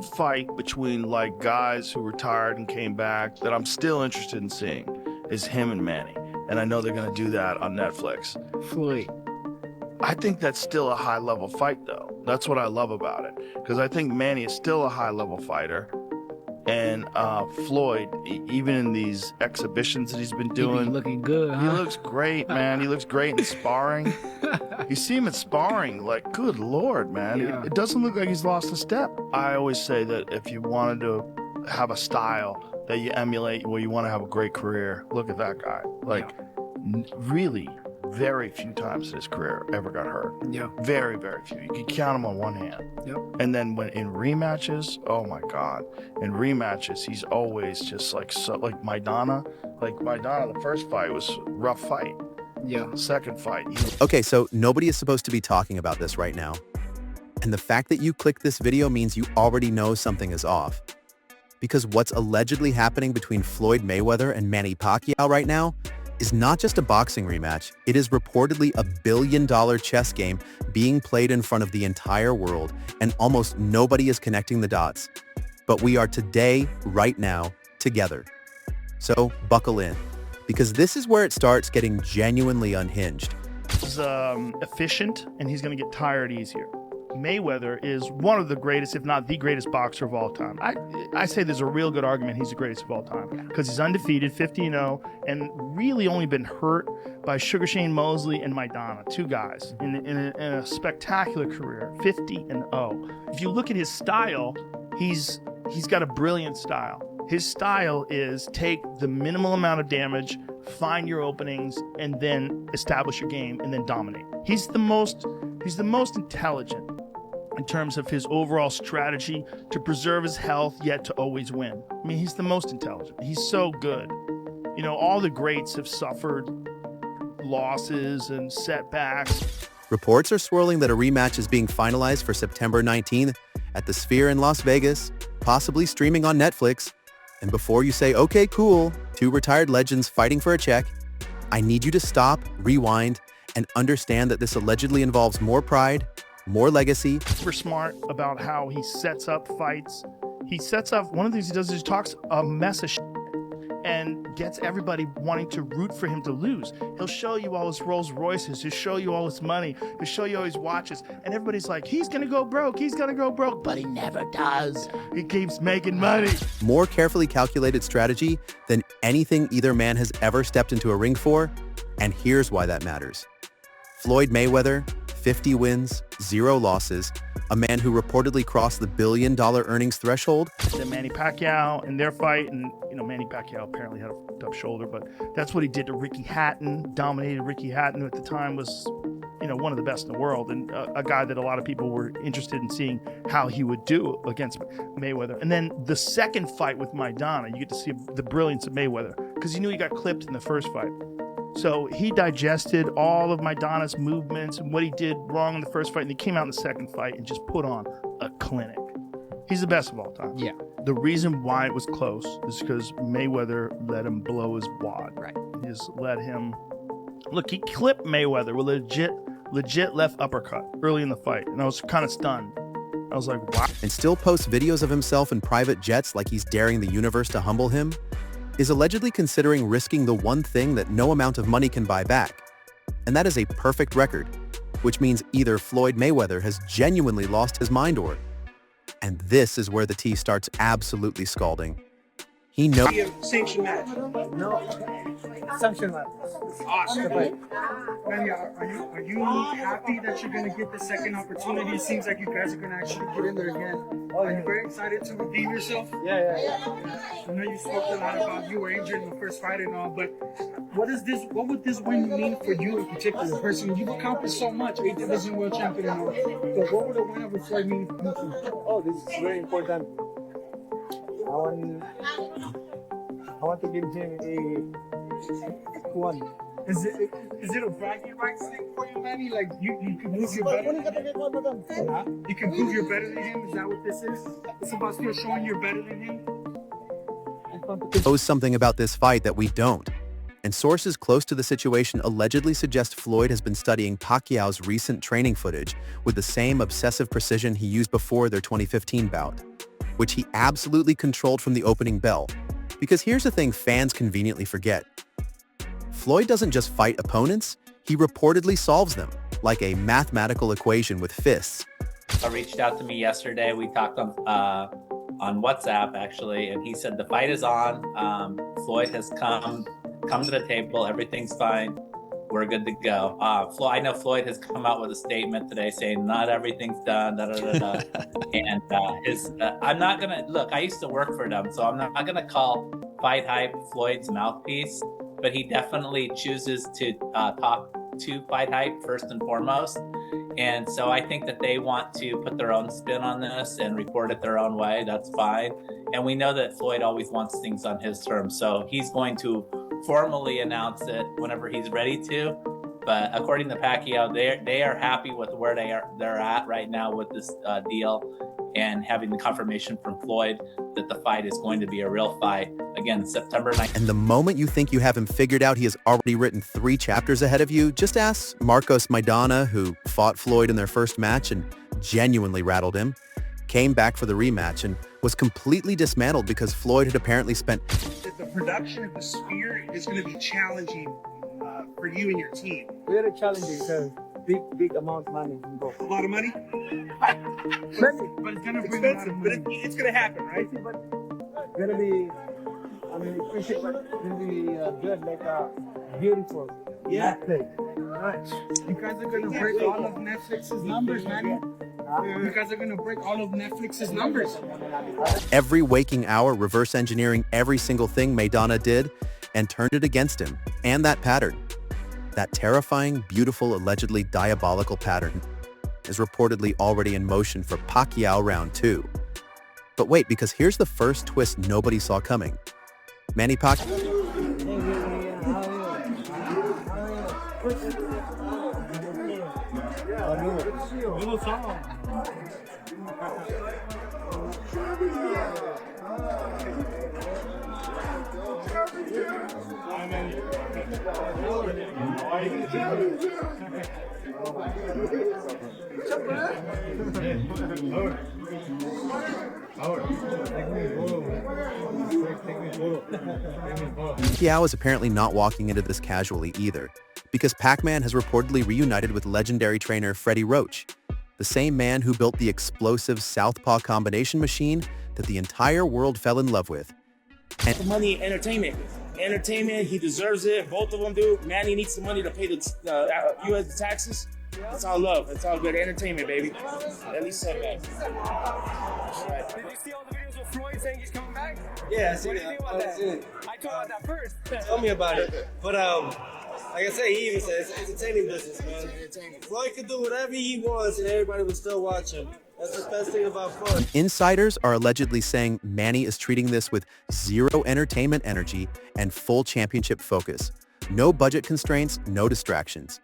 fight between like guys who retired and came back that I'm still interested in seeing is him and Manny. And I know they're going to do that on Netflix. Floyd. I think that's still a high-level fight, though. That's what I love about it. Because I think Manny is still a high-level fighter. And Floyd, even in these exhibitions that he's been doing, looking good, huh? He looks great, man. He looks great in sparring. You see him at sparring, like, good Lord, man. Yeah. It doesn't look like he's lost a step. I always say that if you wanted to have a style that you emulate where you want to have a great career, look at that guy. Like, really, very few times in his career ever got hurt. Yeah. Very, very few. You can count them on one hand. Yep. And then when in rematches, oh my God, in rematches, he's always just like, so, like Maidana, the first fight was a rough fight. Yeah. Second fight. Okay, so nobody is supposed to be talking about this right now. And the fact that you clicked this video means you already know something is off. Because what's allegedly happening between Floyd Mayweather and Manny Pacquiao right now is not just a boxing rematch, it is reportedly a billion-dollar chess game being played in front of the entire world, and almost nobody is connecting the dots. But we are today, right now, together. So buckle in, because this is where it starts getting genuinely unhinged. He's efficient, and he's going to get tired easier. Mayweather is one of the greatest, if not the greatest boxer of all time. I say there's a real good argument he's the greatest of all time because he's undefeated, 50-0, and really only been hurt by Sugar Shane Mosley and Maidana, two guys in a spectacular career, 50-0. If you look at his style, he's got a brilliant style. His style is take the minimal amount of damage, find your openings, and then establish your game and then dominate. He's the most intelligent in terms of his overall strategy to preserve his health, yet to always win. I mean, he's the most intelligent. He's so good. You know, all the greats have suffered losses and setbacks. Reports are swirling that a rematch is being finalized for September 19th at the Sphere in Las Vegas, possibly streaming on Netflix. And before you say, okay, cool, two retired legends fighting for a check, I need you to stop, rewind, and understand that this allegedly involves more pride, more legacy. Super smart about how he sets up fights. He sets up, one of the things he does is he talks a mess of shit and gets everybody wanting to root for him to lose. He'll show you all his Rolls Royces, he'll show you all his money, he'll show you all his watches, and everybody's like, he's gonna go broke, but he never does. He keeps making money. More carefully calculated strategy than anything either man has ever stepped into a ring for, and here's why that matters. Floyd Mayweather, 50 wins, 0 losses, a man who reportedly crossed the billion-dollar earnings threshold. Then Manny Pacquiao in their fight, and you know, Manny Pacquiao apparently had a fucked up shoulder, but that's what he did to Ricky Hatton, dominated Ricky Hatton, who at the time was, you know, one of the best in the world, and a guy that a lot of people were interested in seeing how he would do against Mayweather. And then the second fight with Maidana, you get to see the brilliance of Mayweather, because you knew he got clipped in the first fight. So he digested all of Maidana's movements and what he did wrong in the first fight, and he came out in the second fight and just put on a clinic. He's the best of all time. Yeah. The reason why it was close is because Mayweather let him blow his wad. Right. He just let him... Look, he clipped Mayweather with a legit left uppercut early in the fight, and I was kind of stunned. I was like, wow. And still posts videos of himself in private jets like he's daring the universe to humble him, is allegedly considering risking the one thing that no amount of money can buy back. And that is a perfect record, which means either Floyd Mayweather has genuinely lost his mind or... And this is where the tea starts absolutely scalding. He knows... Sanction match. No. Sanction match. Awesome. Manny, are you happy that you're going to get the second opportunity? It seems like you guys are going to actually get in there again. Are you very excited to redeem yourself? Yeah. I know you spoke a lot about you were injured in the first fight and all, but what would this win mean for you in particular? Personally, you've accomplished so much, 8th division world champion and all, but what would a win over Floyd mean for you? Oh, this is very important. I want to give him a one. Is it a bragging rights thing for you, Manny? Like you can prove you're better than him? You can prove you're better than him? Is that what this is? It's about still showing you're better than him? knows something about this fight that we don't. And sources close to the situation allegedly suggest Floyd has been studying Pacquiao's recent training footage with the same obsessive precision he used before their 2015 bout. which he absolutely controlled from the opening bell. Because here's the thing fans conveniently forget. Floyd doesn't just fight opponents, he reportedly solves them, like a mathematical equation with fists. Reached out to me yesterday. We talked on WhatsApp actually, and he said the fight is on. Floyd has come to the table. Everything's fine. We're good to go. I know Floyd has come out with a statement today saying not everything's done. And I'm not gonna look. I used to work for them, so I'm not gonna call Fight Hype Floyd's mouthpiece, but he definitely chooses to talk to Fight Hype first and foremost. And so I think that they want to put their own spin on this and report it their own way. That's fine. And we know that Floyd always wants things on his terms. So he's going to formally announce it whenever he's ready to. But according to Pacquiao, they are happy with where they're at right now with this deal, and having the confirmation from Floyd that the fight is going to be a real fight. Again, September 9th. And the moment you think you have him figured out, he has already written 3 chapters ahead of you. Just ask Marcos Maidana, who fought Floyd in their first match and genuinely rattled him, came back for the rematch and was completely dismantled because Floyd had apparently spent... The production of the Sphere is going to be challenging for you and your team. Very challenging because big amount of money can go. A lot of money? Money. But it's going to bring a lot of money. But it's going to happen, right? But it's gonna be, I mean, it's gonna be good, like beautiful. Yeah. Nice. You guys are going to break all of Netflix's numbers, man. You guys are going to break all of Netflix's numbers. Every waking hour reverse engineering every single thing Maidana did and turned it against him. And that pattern, that terrifying, beautiful, allegedly diabolical pattern, is reportedly already in motion for Pacquiao round 2. But wait, because here's the first twist nobody saw coming. Manny Pacquiao... Pacquiao is apparently not walking into this casually either, because Pac-Man has reportedly reunited with legendary trainer Freddie Roach, the same man who built the explosive southpaw combination machine that the entire world fell in love with. And money, entertainment. Entertainment, he deserves it. Both of them do. Manny needs the money to pay the U.S. taxes. It's all love. It's all good entertainment, baby. At least say that. Did you see all the videos of Floyd saying he's coming back? Yeah, I see What do you think about that? I told about that first. Tell me about it. But like I say, he even says it's entertaining business, man. Floyd could do whatever he wants and everybody would still watch him. That's the best thing about Floyd. Insiders are allegedly saying Manny is treating this with zero entertainment energy and full championship focus. No budget constraints, no distractions.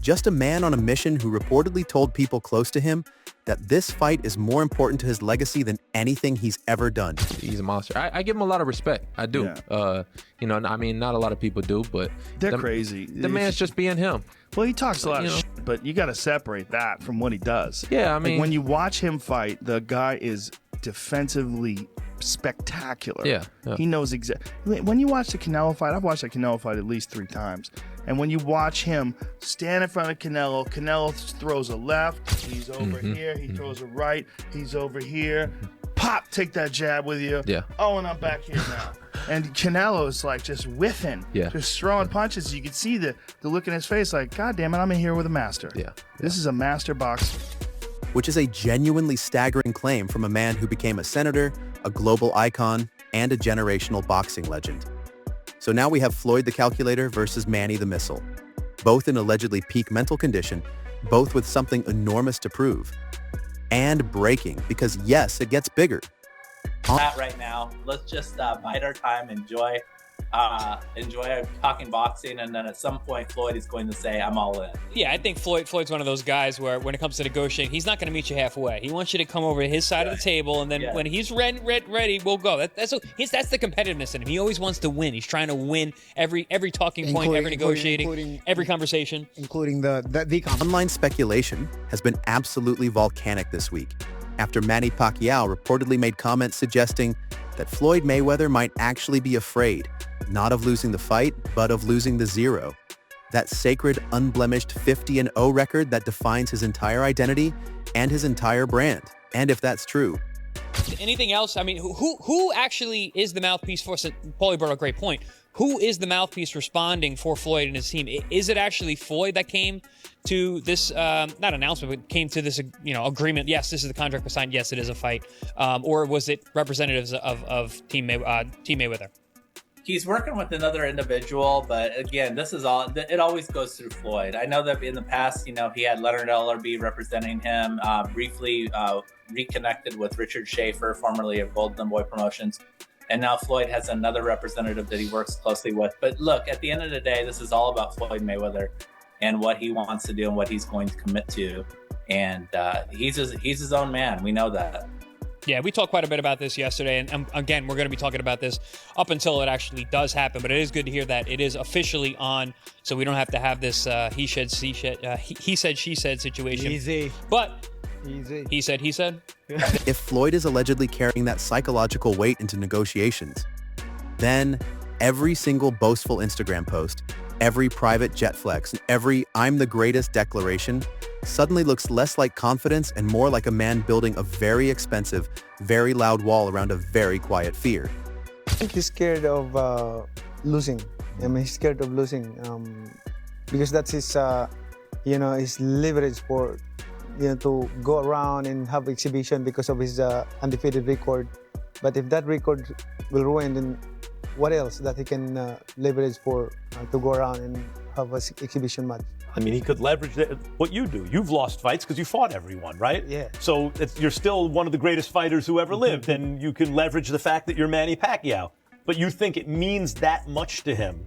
Just a man on a mission who reportedly told people close to him that this fight is more important to his legacy than anything he's ever done. He's a monster. I give him a lot of respect. I do. Yeah. You know, I mean, not a lot of people do, but They're crazy. The man's just being him. Well, he talks a lot of You know. shit, but you got to separate that from what he does. Yeah, I Like, mean, when you watch him fight, the guy is defensively spectacular. Yeah, yeah. He knows exactly. When you watch the Canelo fight, I've watched the Canelo fight at least 3 times. And when you watch him stand in front of Canelo throws a left, he's over here, he throws a right, he's over here. Pop, take that jab with you. Yeah. Oh, and I'm back here now. And Canelo is like just whiffing, just throwing punches. You can see the look in his face like, God damn it, I'm in here with a master. Yeah. This is a master boxer. Which is a genuinely staggering claim from a man who became a senator, a global icon, and a generational boxing legend. So now we have Floyd the Calculator versus Manny the Missile, both in allegedly peak mental condition, both with something enormous to prove. And breaking, because yes, it gets bigger. That right now, let's just bide our time, enjoy talking boxing, and then at some point Floyd is going to say, I'm all in. Yeah, I think Floyd's one of those guys where when it comes to negotiating, he's not going to meet you halfway. He wants you to come over to his side of the table, and then when he's ready, we'll go. That's the competitiveness in him. He always wants to win. He's trying to win every talking point, every negotiating, every conversation. Including the Online speculation has been absolutely volcanic this week, after Manny Pacquiao reportedly made comments suggesting that Floyd Mayweather might actually be afraid, not of losing the fight, but of losing the zero. That sacred, unblemished 50-0 record that defines his entire identity and his entire brand. And if that's true, anything else? I mean, who actually is the mouthpiece for? Paulie brought a great point. Who is the mouthpiece responding for Floyd and his team? Is it actually Floyd that came to this not announcement, but came to this agreement? Yes, this is the contract we signed. Yes, it is a fight. Or was it representatives of Team Mayweather? He's working with another individual, but again, this is all. It always goes through Floyd. I know that in the past, he had Leonard Ellerbe representing him. Briefly reconnected with Richard Schaefer, formerly of Golden Boy Promotions, and now Floyd has another representative that he works closely with. But look, at the end of the day, this is all about Floyd Mayweather and what he wants to do and what he's going to commit to. And he's his own man. We know that. Yeah, we talked quite a bit about this yesterday, and again, we're going to be talking about this up until it actually does happen, but it is good to hear that it is officially on, so we don't have to have this he said, she said situation. Easy. But Easy. he said? if Floyd is allegedly carrying that psychological weight into negotiations, then every single boastful Instagram post, every private jet flex, and every "I'm the greatest" declaration suddenly looks less like confidence and more like a man building a very expensive, very loud wall around a very quiet fear. I think he's scared of losing. I mean, he's scared of losing because that's his, his leverage for, to go around and have exhibition because of his undefeated record. But if that record will ruin, then what else that he can leverage for to go around and have an exhibition match? I mean, he could leverage what you do. You've lost fights because you fought everyone, right? Yeah. So you're still one of the greatest fighters who ever lived, and you can leverage the fact that you're Manny Pacquiao. But you think it means that much to him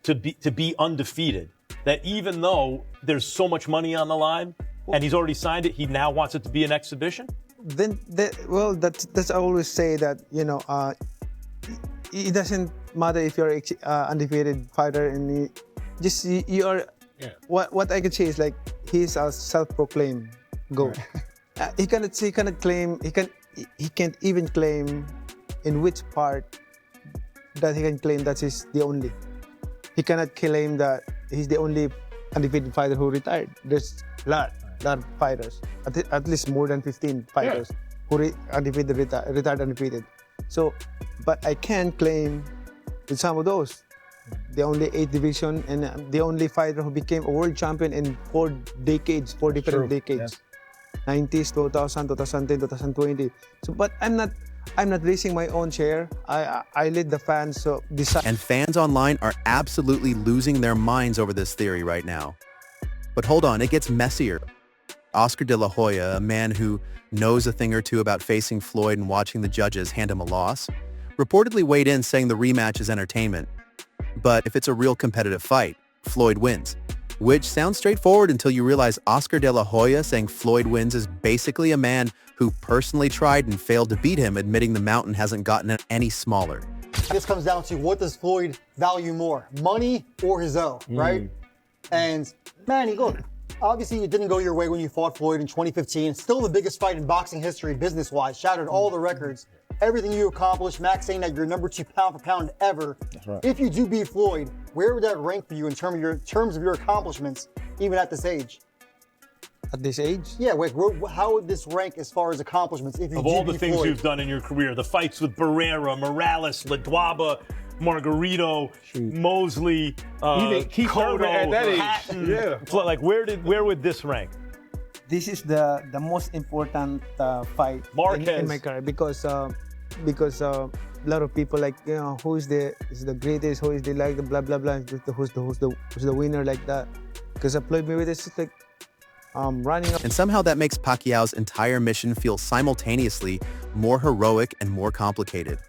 to be undefeated, that even though there's so much money on the line and he's already signed it, he now wants it to be an exhibition? Then, that's I always say that, it doesn't matter if you're an undefeated fighter, and you are. Yeah. What I can say is like he's a self-proclaimed GOAT. Right. He can't even claim in which part that he can claim that he's the only. He cannot claim that he's the only undefeated fighter who retired. There's a lot of fighters, at least more than 15 fighters who retired undefeated. So, but I can claim with some of those. The only 8 division and the only fighter who became a world champion in 4 different decades. 90s, 2000, 2010, 2020. So, but I'm not raising my own share. I let the fans decide. And fans online are absolutely losing their minds over this theory right now. But hold on, it gets messier. Oscar De La Hoya, a man who knows a thing or two about facing Floyd and watching the judges hand him a loss, reportedly weighed in saying the rematch is entertainment. But if it's a real competitive fight, Floyd wins. Which sounds straightforward until you realize Oscar De La Hoya saying Floyd wins is basically a man who personally tried and failed to beat him, admitting the mountain hasn't gotten any smaller. This comes down to, what does Floyd value more, money or his own, right? And Manny, look, obviously it didn't go your way when you fought Floyd in 2015. Still the biggest fight in boxing history, business-wise, shattered all the records. Everything you accomplished, Max saying that you're number 2 pound for pound ever. That's right. If you do beat Floyd, where would that rank for you in terms of your accomplishments, even at this age? At this age? Yeah, how would this rank as far as accomplishments if you of do all the beat things Floyd? you've done in your career, the fights with Barrera, Morales, Ledwaba, Margarito, Mosley, Cotto, at that age. Hatton. Yeah. Like where would this rank? This is the most important fight in my career because a lot of people like, who is the greatest, who is the like the blah blah blah, who's the winner like that. Because Floyd Mayweather is like running up. And somehow that makes Pacquiao's entire mission feel simultaneously more heroic and more complicated.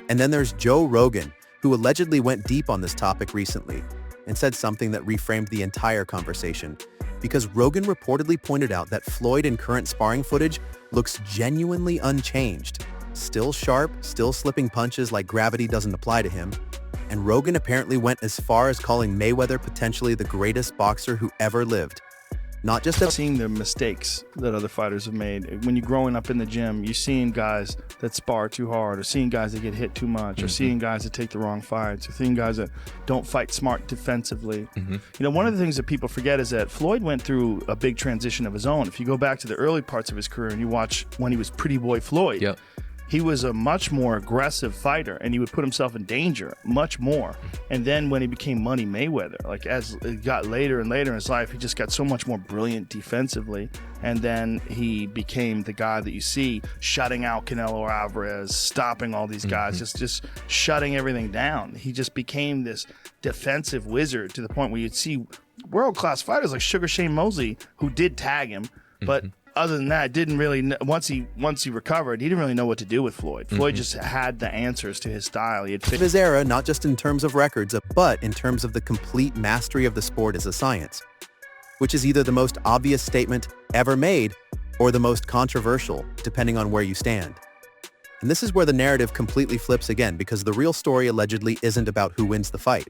And then there's Joe Rogan, who allegedly went deep on this topic recently and said something that reframed the entire conversation. Because Rogan reportedly pointed out that Floyd in current sparring footage looks genuinely unchanged. Still sharp, still slipping punches like gravity doesn't apply to him. And Rogan apparently went as far as calling Mayweather potentially the greatest boxer who ever lived. not just seeing the mistakes that other fighters have made. When you're growing up in the gym, you're seeing guys that spar too hard, or seeing guys that get hit too much, or seeing guys that take the wrong fights, or seeing guys that don't fight smart defensively. You know, one of the things that people forget is that Floyd went through a big transition of his own. If you go back to the early parts of his career and you watch when he was Pretty Boy Floyd, he was a much more aggressive fighter, and he would put himself in danger much more. And then when he became Money Mayweather, like as it got later and later in his life, he just got so much more brilliant defensively. And then he became the guy that you see shutting out Canelo Alvarez, stopping all these guys, just shutting everything down. He just became this defensive wizard to the point where you'd see world-class fighters like Sugar Shane Mosley, who did tag him, but other than that, didn't really. Once he recovered, he didn't really know what to do with Floyd. Floyd just had the answers to his style. He had of his era, not just in terms of records, but in terms of the complete mastery of the sport as a science, which is either the most obvious statement ever made or the most controversial, depending on where you stand. And this is where the narrative completely flips again, because the real story allegedly isn't about who wins the fight.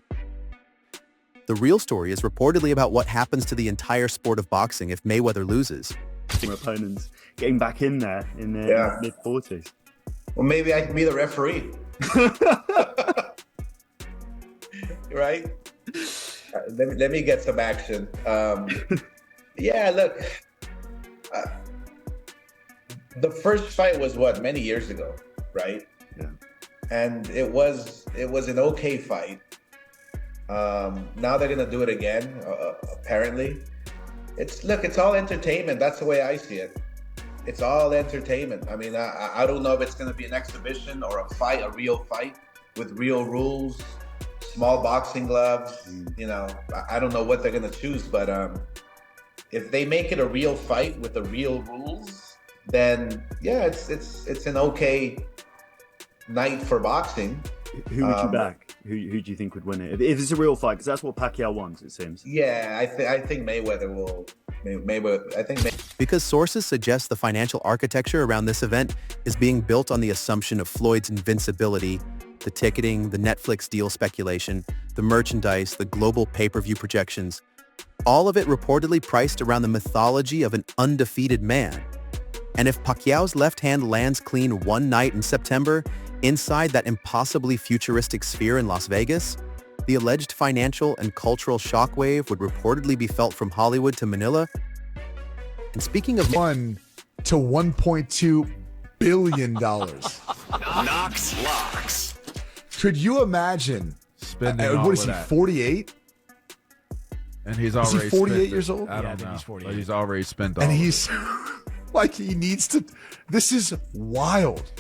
The real story is reportedly about what happens to the entire sport of boxing if Mayweather loses. Opponents getting back in there in their mid-40s. Well, maybe I can be the referee. Right? Let me get some action. Yeah, look. The first fight was many years ago, right? Yeah. And it was an okay fight. Now they're gonna do it again, apparently. It's all entertainment. That's the way I see it. It's all entertainment. I mean, I don't know if it's going to be an exhibition or a fight, a real fight with real rules, small boxing gloves. You know, I don't know what they're going to choose, but if they make it a real fight with the real rules, then yeah, it's an okay night for boxing. Who would you back? Who do you think would win it? If it's a real fight, because that's what Pacquiao wants, it seems. Yeah, I think Mayweather will. Because sources suggest the financial architecture around this event is being built on the assumption of Floyd's invincibility, the ticketing, the Netflix deal speculation, the merchandise, the global pay-per-view projections, all of it reportedly priced around the mythology of an undefeated man. And if Pacquiao's left hand lands clean one night in September, inside that impossibly futuristic sphere in Las Vegas, the alleged financial and cultural shockwave would reportedly be felt from Hollywood to Manila. And speaking of $1 to $1.2 billion. Knox locks. Could you imagine spending all what is of he, that? 48? And he's already is he 48 spent years it. old? I don't think know. he's 48. But he's already spent all And of he's like, he needs to. This is wild.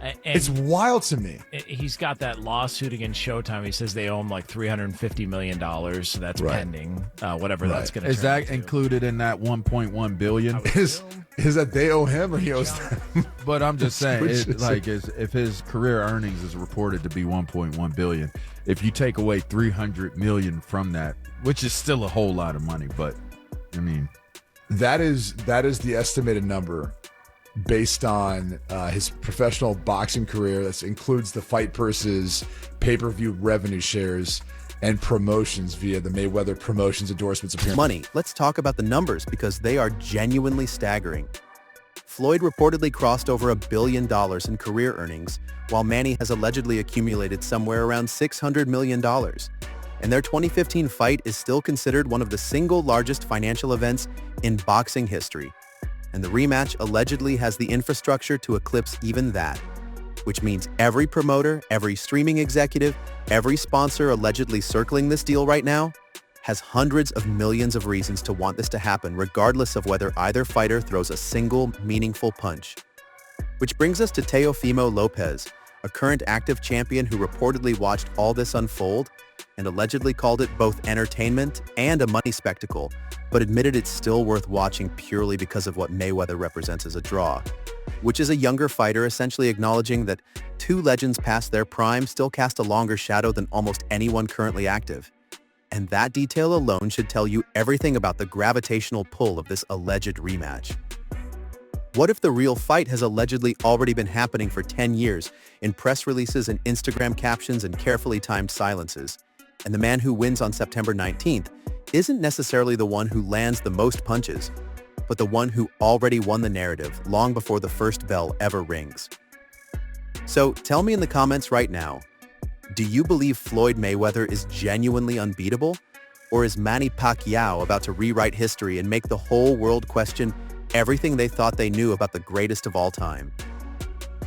And it's wild to me. He's got that lawsuit against Showtime. He says they owe him like $350 million. So that's pending. Whatever that's going to Is that included in that 1.1 billion? Is that they owe him or he owes them? But I'm just saying, Which if his career earnings is reported to be 1.1 billion, if you take away 300 million from that, which is still a whole lot of money, but I mean, that is the estimated number based on his professional boxing career. That includes the fight purses, pay-per-view revenue shares, and promotions via the Mayweather Promotions endorsements appearance. Money. Let's talk about the numbers because they are genuinely staggering. Floyd reportedly crossed over $1 billion in career earnings, while Manny has allegedly accumulated somewhere around $600 million. And their 2015 fight is still considered one of the single largest financial events in boxing history. And the rematch allegedly has the infrastructure to eclipse even that, which means every promoter, every streaming executive, every sponsor allegedly circling this deal right now has hundreds of millions of reasons to want this to happen, regardless of whether either fighter throws a single meaningful punch. Which brings us to Teofimo Lopez, a current active champion who reportedly watched all this unfold and allegedly called it both entertainment and a money spectacle, but admitted it's still worth watching purely because of what Mayweather represents as a draw, which is a younger fighter essentially acknowledging that two legends past their prime still cast a longer shadow than almost anyone currently active. And that detail alone should tell you everything about the gravitational pull of this alleged rematch. What if the real fight has allegedly already been happening for 10 years in press releases and Instagram captions and carefully timed silences, and the man who wins on September 19th isn't necessarily the one who lands the most punches, but the one who already won the narrative long before the first bell ever rings. So tell me in the comments right now, do you believe Floyd Mayweather is genuinely unbeatable? Or is Manny Pacquiao about to rewrite history and make the whole world question everything they thought they knew about the greatest of all time?